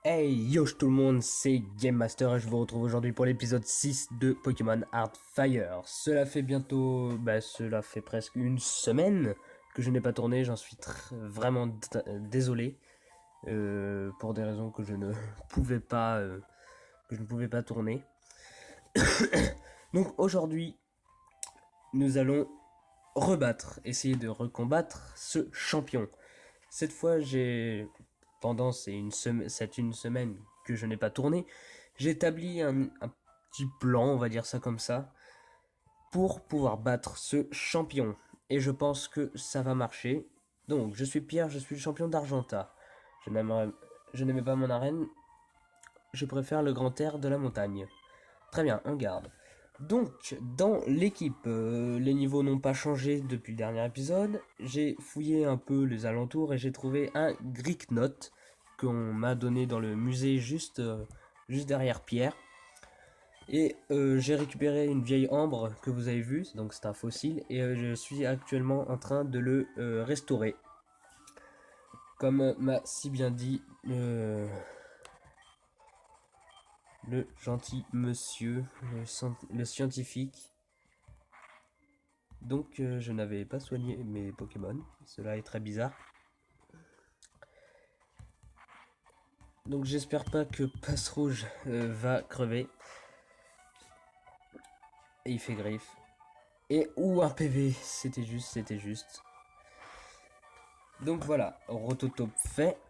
Hey yo tout le monde, c'est Game Master et je vous retrouve aujourd'hui pour l'épisode 6 de Pokémon Heartfire. Cela fait presque une semaine que je n'ai pas tourné, j'en suis vraiment désolé pour des raisons que je ne pouvais pas tourner. Donc aujourd'hui, nous allons essayer de recombattre ce champion. Cette fois, pendant cette une semaine que je n'ai pas tourné, j'ai établi un petit plan, on va dire ça comme ça, pour pouvoir battre ce champion. Et je pense que ça va marcher. Donc, je suis Pierre, je suis le champion d'Argenta. Je n'aimerais, je n'aimais pas mon arène, je préfère le grand air de la montagne. Très bien, on garde. Donc, dans l'équipe, les niveaux n'ont pas changé depuis le dernier épisode. J'ai fouillé un peu les alentours et j'ai trouvé un Greeknot qu'on m'a donné dans le musée juste derrière Pierre. Et j'ai récupéré une vieille ambre que vous avez vue, donc c'est un fossile, et je suis actuellement en train de le restaurer. Comme m'a si bien dit le gentil monsieur, le scientifique. Donc je n'avais pas soigné mes Pokémon, cela est très bizarre. Donc j'espère pas que Passe Rouge va crever. Et il fait griffe. Et ou un PV, c'était juste, c'était juste. Donc voilà, Rototope fait.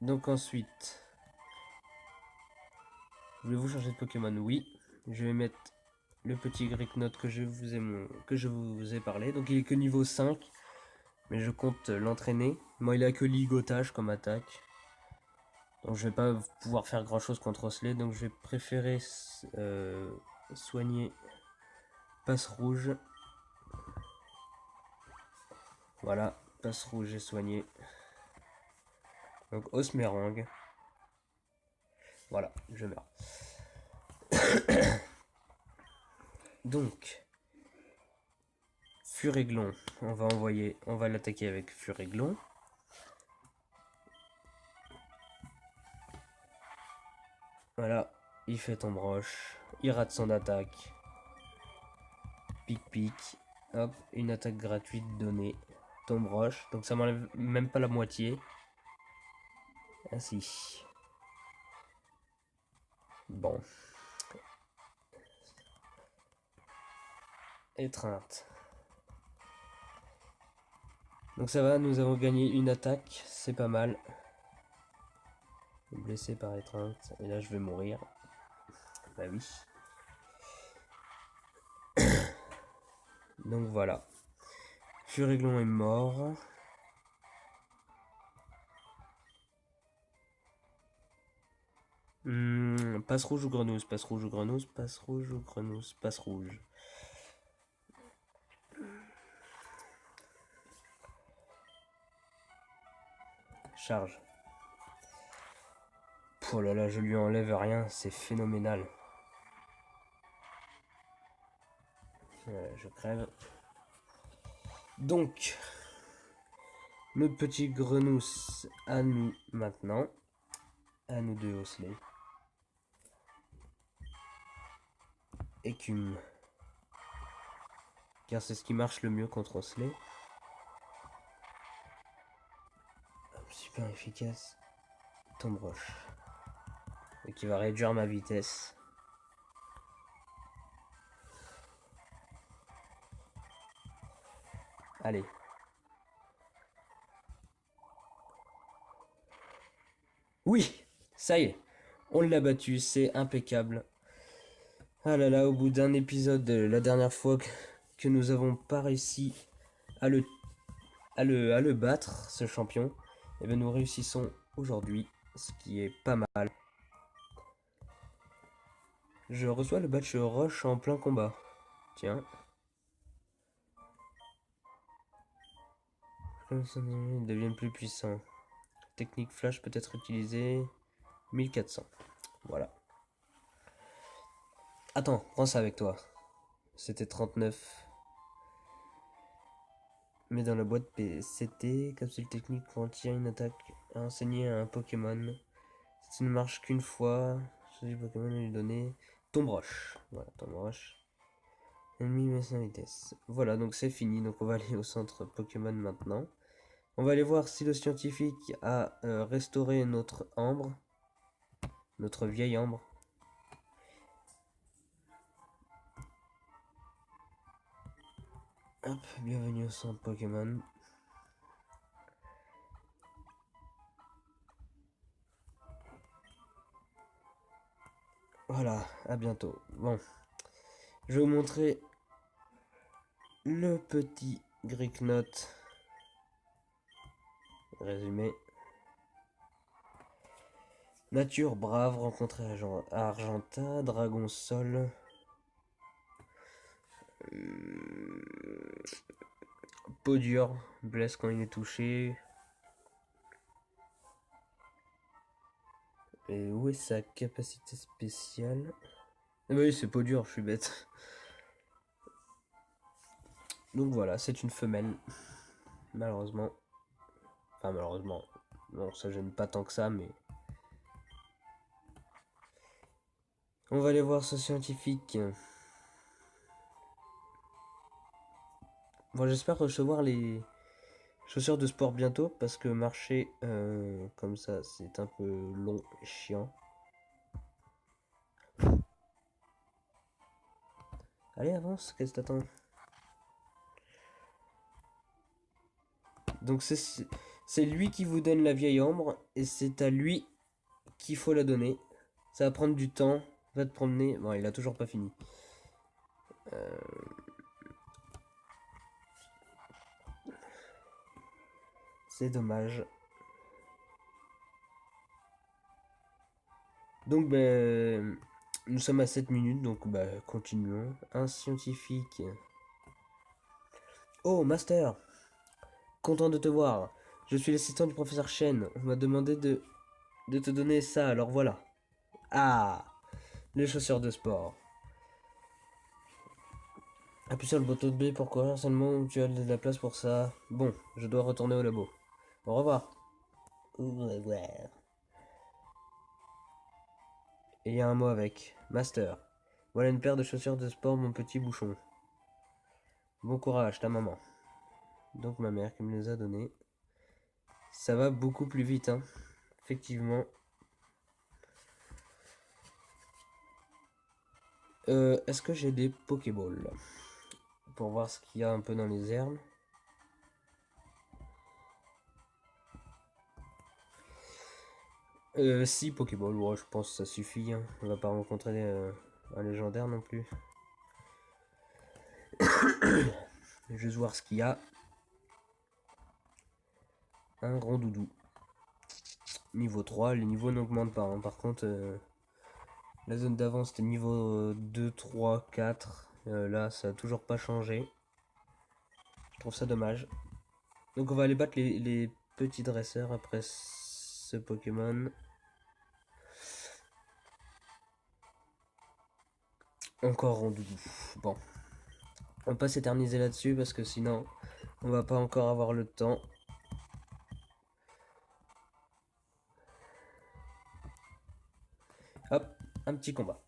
Donc ensuite, voulez-vous changer de Pokémon? Oui. Je vais mettre le petit Greeknot que je vous ai parlé. Donc il est que niveau 5. Mais je compte l'entraîner. Moi il a que ligotage comme attaque. Donc je vais pas pouvoir faire grand chose contre Osley. Donc je vais préférer soigner Passe Rouge. Voilà, Passe Rouge est soigné. Donc Osmerang. Voilà, je meurs. Donc, Furéglon, on va l'attaquer avec Furéglon. Voilà, il fait ton broche, il rate son attaque. Pic. Hop, une attaque gratuite donnée. Ton broche, donc ça m'enlève même pas la moitié. Ainsi. Bon. Étreinte. Donc ça va, nous avons gagné une attaque, c'est pas mal. Blessé par étreinte, et là je vais mourir. Bah oui. Donc voilà. Furéglon est mort. Passe rouge ou grenouille, passe rouge ou grenouille, passe rouge ou grenouille, passe rouge. Charge. Oh là là, je lui enlève rien, c'est phénoménal. Je crève. Donc, notre petit grenousse à nous maintenant. À nous deux Osley. Écume. Car c'est ce qui marche le mieux contre Osley. Super efficace. Tombroche. Et qui va réduire ma vitesse. Allez. Oui, ça y est. On l'a battu, c'est impeccable. Ah là là, au bout d'un épisode, la dernière fois que nous avons pas réussi à à le battre, ce champion, et bien nous réussissons aujourd'hui, ce qui est pas mal. Je reçois le badge Rush en plein combat. Tiens. Ils deviennent plus puissants. Technique flash peut être utilisée. 1400. Voilà. Attends, prends ça avec toi. C'était 39. Mais dans la boîte PCT, capsule technique contient une attaque à enseigner à un Pokémon. Ça ne marche qu'une fois. Choisis Pokémon à lui donner. Tombe roche. Voilà, tombe roche. Ennemi mais sans vitesse. Voilà, donc c'est fini. Donc on va aller au centre Pokémon maintenant. On va aller voir si le scientifique a restauré notre ambre. Notre vieille ambre. Hop, bienvenue au centre Pokémon. Voilà, à bientôt. Bon, je vais vous montrer le petit Greeknote résumé. Nature brave, rencontré à Argenta, Dragon Sol. Peau dure, blesse quand il est touché. Et où est sa capacité spéciale? Ah bah oui, c'est peau dure, je suis bête. Donc voilà, c'est une femelle. Malheureusement. Enfin, malheureusement. Non, ça gêne pas tant que ça, mais. On va aller voir ce scientifique. Bon, j'espère recevoir les chaussures de sport bientôt, parce que marcher comme ça, c'est un peu long et chiant. Allez, avance, qu'est-ce que t'attends? Donc c'est lui qui vous donne la vieille ambre, et c'est à lui qu'il faut la donner. Ça va prendre du temps, va te promener. Bon, il a toujours pas fini. C'est dommage. Donc, ben, nous sommes à 7 minutes, donc continuons. Un scientifique. Oh, Master! Content de te voir. Je suis l'assistant du professeur Chen. On m'a demandé de te donner ça, alors voilà. Ah! Les chaussures de sport. Appuie sur le bouton B pour courir seulement, tu as de la place pour ça. Bon, je dois retourner au labo. Au revoir. Au revoir. Et il y a un mot avec. Master. Voilà une paire de chaussures de sport, mon petit bouchon. Bon courage, ta maman. Donc ma mère qui me les a données. Ça va beaucoup plus vite, hein. Effectivement. Est-ce que j'ai des Pokéballs? Pour voir ce qu'il y a un peu dans les herbes. Si Pokéball, ouais, je pense que ça suffit, hein. On va pas rencontrer un légendaire non plus. Je vais juste voir ce qu'il y a. Un Rondoudou. Niveau 3, les niveaux n'augmentent pas, hein. Par contre, la zone d'avant c'était niveau 2, 3, 4. Là, ça a toujours pas changé. Je trouve ça dommage. Donc on va aller battre les petits dresseurs après ce Pokémon. Encore Rondoudou. Bon. On va pas s'éterniser là-dessus parce que sinon on va pas encore avoir le temps. Hop, un petit combat.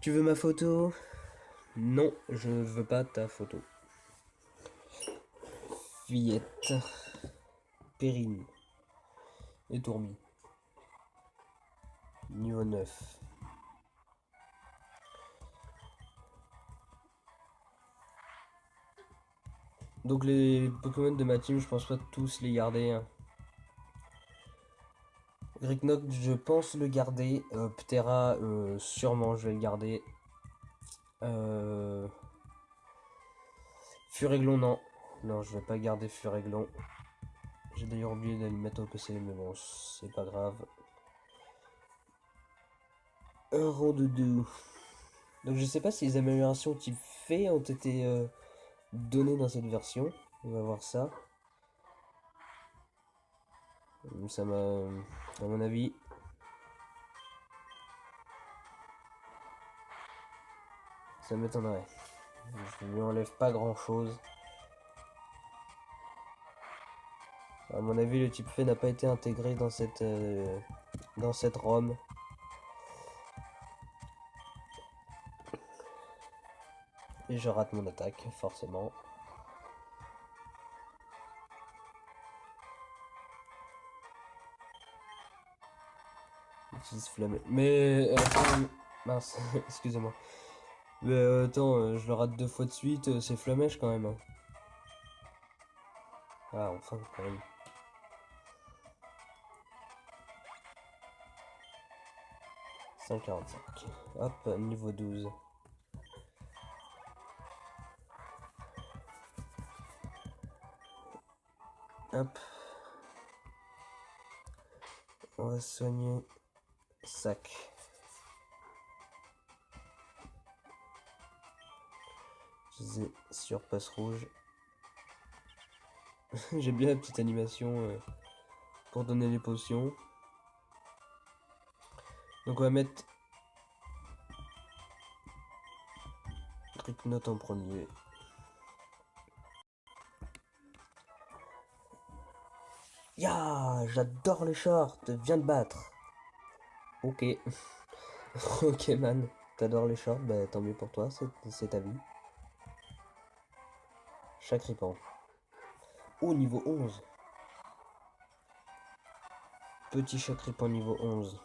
Tu veux ma photo? Non, je ne veux pas ta photo. Fillette. Périne. Et Tourmi. Niveau 9. Donc les Pokémon de ma team, je pense pas tous les garder, hein. Greeknock, je pense le garder. Ptera, sûrement je vais le garder. Furéglon, non. Non, je vais pas garder Furéglon. J'ai d'ailleurs oublié d'aller mettre au PC, mais bon, c'est pas grave. Un Rondoudou. Donc je sais pas si les améliorations qu'il fait ont été données dans cette version. On va voir ça. Ça m'a... À mon avis... Ça m'étonnerait. Je lui enlève pas grand chose. À mon avis, le type fait n'a pas été intégré dans cette ROM. Et je rate mon attaque, forcément. J'utilise flamme. Mais attends, mince, excusez-moi. Mais attends, je le rate 2 fois de suite, c'est flamèche quand même. Hein. Ah, enfin, quand même. « 145. Hop, niveau 12. Hop. On va soigner sac. Utiliser surpasse rouge. J'aime bien la petite animation pour donner les potions. Donc on va mettre Tricknote en premier. Ya, j'adore les shorts, viens de battre. Ok. Ok man, t'adores les shorts, bah tant mieux pour toi, c'est ta vie. Chacripan. Oh, niveau 11. Petit Chacripan niveau 11.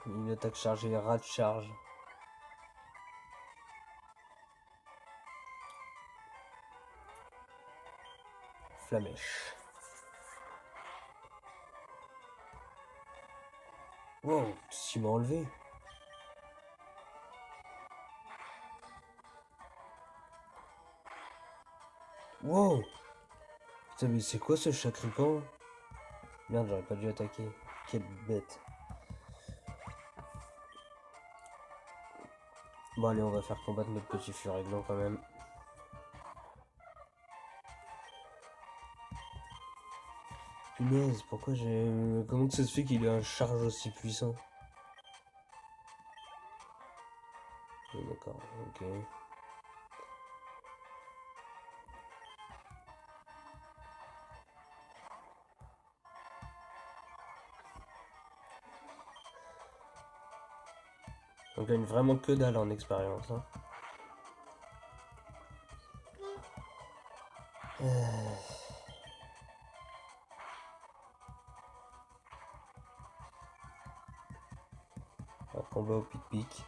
Une attaque chargée, rat de charge. Flamèche. Wow, tu m'as enlevé. Wow. Putain, mais c'est quoi ce Chacripan? Merde, j'aurais pas dû attaquer. Quelle bête. Bon, allez, on va faire combattre notre petit Furiglan quand même. Punaise, pourquoi j'ai... Comment ça se fait qu'il ait un charge aussi puissant? D'accord, ok. On gagne vraiment que dalle en expérience. Hein. Un combat au pic-pic.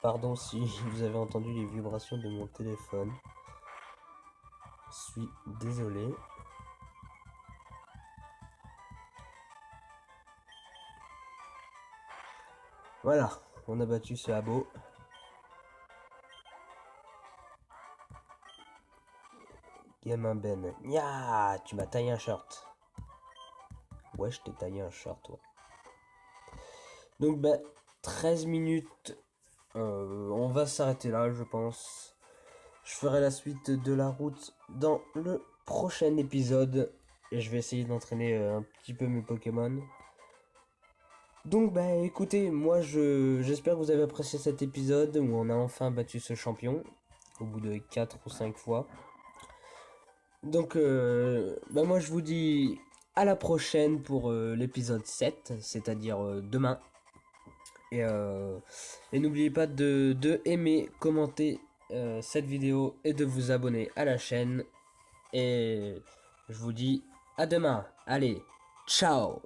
Pardon si vous avez entendu les vibrations de mon téléphone. Je suis désolé. Voilà, on a battu ce abo. Gamin Ben. Ya, tu m'as taillé un short. Ouais, je t'ai taillé un short, ouais. Donc, bah, 13 minutes. On va s'arrêter là, je pense. Je ferai la suite de la route dans le prochain épisode. Et je vais essayer d'entraîner un petit peu mes Pokémon. Donc bah écoutez, moi j'espère que vous avez apprécié cet épisode où on a enfin battu ce champion. Au bout de 4 ou 5 fois. Donc bah moi je vous dis à la prochaine pour l'épisode 7, c'est-à-dire demain. Et n'oubliez pas de aimer, commenter cette vidéo et de vous abonner à la chaîne. Et je vous dis à demain. Allez, ciao!